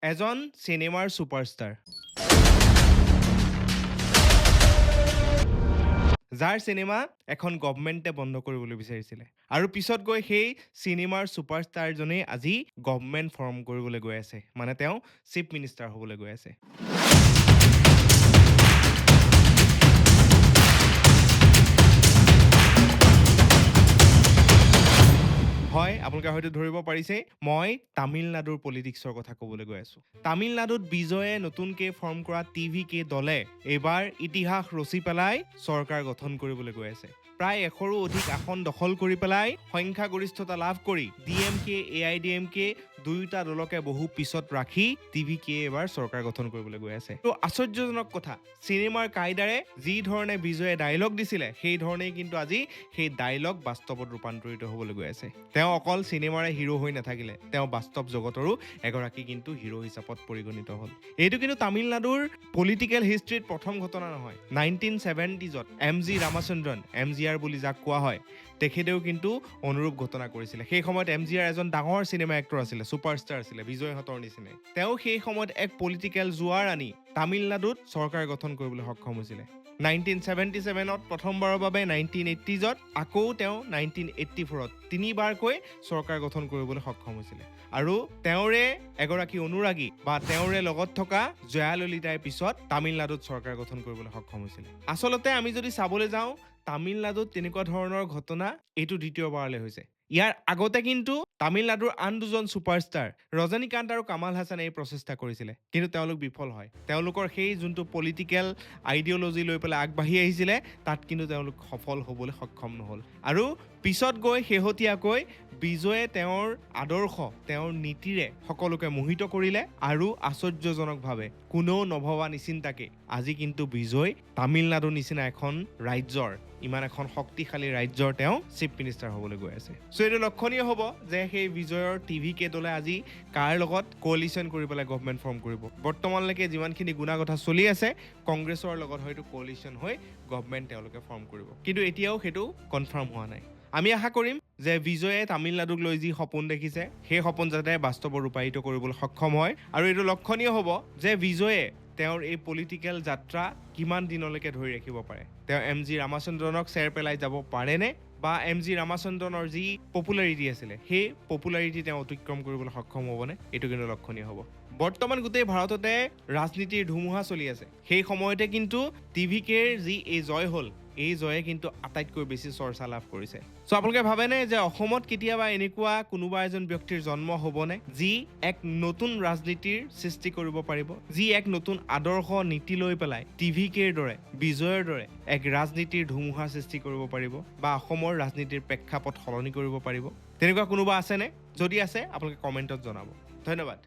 এজন চিনেমাৰ ছুপাৰষ্টাৰ যাৰ চিনেমা এখন গভমেণ্টে বন্ধ কৰিবলৈ বিচাৰিছিলে আৰু পিছত গৈ সেই চিনেমাৰ ছুপাৰষ্টাৰজনেই আজি গভমেণ্ট ফৰ্ম কৰিবলৈ গৈ আছে মানে তেওঁ চিফ মিনিষ্টাৰ হ'বলৈ গৈ আছে হয় আপোনালোকে হয়তো ধৰিব পাৰিছে মই তামিলনাডুৰ পলিটিক্সৰ কথা ক'বলৈ গৈ আছো তামিলনাডুত বিজয়ে নতুনকৈ ফৰ্ম কৰা টিভি-কে দলে এইবাৰ ইতিহাস ৰচি পেলাই চৰকাৰ গঠন কৰিবলৈ গৈ আছে প্ৰায় 100ৰো অধিক আসন দখল কৰি পেলাই সংখ্যাগৰিষ্ঠতা লাভ কৰি ডিএমকে এআইডিএমকে দুয়োটা দলকে বহু পিছত ৰাখি টিভি-কে এবাৰ চৰকাৰ গঠন কৰিবলৈ গৈ আছে তো আশ্চৰ্যজনক কথা চিনেমাৰ কায়দাৰে যি ধৰণে বিজয়ে ডায়লগ দিছিলে সেই ধৰণেই কিন্তু আজি সেই ডায়লগ বাস্তৱত ৰূপান্তৰিত হ'বলৈ গৈ আছে তেওঁ অকল চিনেমাৰে হিৰো হৈ নাথাকিলে তেওঁ বাস্তৱ জগতৰো এগৰাকী কিন্তু হিৰো হিচাপত পৰিগণিত হ'ল এইটো কিন্তু তামিলনাডুৰ পলিটিকেল হিষ্ট্ৰীত প্ৰথম ঘটনা নহয় 1970ত এম জি ৰামচন্দ্ৰন এম.জি.আৰ বুলি যাক কোৱা হয় তেখেতেও কিন্তু অনুৰূপ ঘটনা কৰিছিলে সেই সময়ত এম.জি.আৰ এজন ডাঙৰ চিনেমা এক্টৰ আছিলে ছুপাৰষ্টাৰ আছিলে বিজয়হঁতৰ নিচিনাই তেওঁ সেই সময়ত এক পলিটিকেল জোৱাৰ আনি তামিলনাডুত চৰকাৰ গঠন কৰিবলৈ সক্ষম হৈছিলে 1977ত প্ৰথমবাৰৰ বাবে 1980ত আকৌ তেওঁ 1984ত তিনিবাৰকৈ চৰকাৰ গঠন কৰিবলৈ সক্ষম হৈছিলে আৰু তেওঁৰে এগৰাকী অনুৰাগী বা তেওঁৰে লগত থকা জয়াললিতাই পিছত তামিলনাডুত চৰকাৰ গঠন কৰিবলৈ সক্ষম হৈছিলে আচলতে আমি যদি চাবলৈ যাওঁ তামিলনাডুত তেনেকুৱা ধৰণৰ ঘটনা এইটো দ্বিতীয়বাৰলৈ হৈছে ইয়াৰ আগতে কিন্তু তামিলনাডুৰ আন দুজন ছুপাৰষ্টাৰ ৰজনীকান্ত আৰু কামাল হাসানে এই প্ৰচেষ্টা কৰিছিলে কিন্তু তেওঁলোক বিফল হয় তেওঁলোকৰ সেই যোনটো পলিটিকেল আইডিঅলজি লৈ পেলাই আগবাঢ়ি আহিছিলে তাত কিন্তু তেওঁলোক সফল হ'বলৈ সক্ষম নহ'ল আৰু পিছত গৈ শেহতীয়াকৈ বিজয়ে তেওঁৰ আদৰ্শ তেওঁৰ নীতিৰে সকলোকে মোহিত কৰিলে আৰু আশ্চৰ্যজনকভাৱে কোনেও নভবা নিচিন্তাকে আজি কিন্তু বিজয় তামিলনাডুৰ নিচিনা এখন ৰাজ্যৰ ইমান এখন শক্তিশালী ৰাজ্যৰ তেওঁ চিফ মিনিষ্টাৰ হ'বলৈ গৈ আছে সো এইটো লক্ষণীয় হ'ব যে সেই বিজয়ৰ টিভি-কে দলে আজি কাৰ লগত কোৱালিশ্যন কৰি পেলাই গভমেণ্ট ফৰ্ম কৰিব বৰ্তমানলৈকে যিমানখিনি গুণাগথা চলি আছে কংগ্ৰেছৰ লগত হয়তো কোৱালিশ্যন হৈ গভমেণ্ট তেওঁলোকে ফৰ্ম কৰিব কিন্তু এতিয়াও সেইটো কনফাৰ্ম হোৱা নাই আমি আশা কৰিম যে বিজয়ে তামিলনাডুক লৈ যি সপোন দেখিছে সেই সপোন যাতে বাস্তৱত ৰূপায়িত কৰিবলৈ সক্ষম হয় আৰু এইটো লক্ষণীয় হ'ব যে বিজয়ে তেওঁৰ এই পলিটিকেল যাত্ৰা কিমান দিনলৈকে ধৰি ৰাখিব পাৰে তেওঁ এম জি ৰামচন্দ্ৰনক চেৰ পেলাই যাব পাৰেনে বা এম জি ৰামচন্দ্ৰনৰ যি পপুলাৰিটি আছিলে সেই পপুলাৰিটি তেওঁ অতিক্ৰম কৰিবলৈ সক্ষম হ'বনে এইটো কিন্তু লক্ষণীয় হ'ব বৰ্তমান গোটেই ভাৰততে ৰাজনীতিৰ ধুমুহা চলি আছে সেই সময়তে কিন্তু টিভি-কেৰ যি এই জয় হ'ল এই জয়ে কিন্তু আটাইতকৈ বেছি চৰ্চা লাভ কৰিছে সো আপোনালোকে ভাবেনে যে অসমত কেতিয়াবা এনেকুৱা কোনোবা এজন ব্যক্তিৰ জন্ম হ'বনে যি এক নতুন ৰাজনীতিৰ সৃষ্টি কৰিব পাৰিব যি এক নতুন আদৰ্শ নীতি লৈ পেলাই টিভি-কেৰ দৰে বিজয়ৰ দৰে এক ৰাজনীতিৰ ধুমুহা সৃষ্টি কৰিব পাৰিব বা অসমৰ ৰাজনীতিৰ প্ৰেক্ষাপট সলনি কৰিব পাৰিব তেনেকুৱা কোনোবা আছেনে যদি আছে আপোনালোকে কমেণ্টত জনাব ধন্যবাদ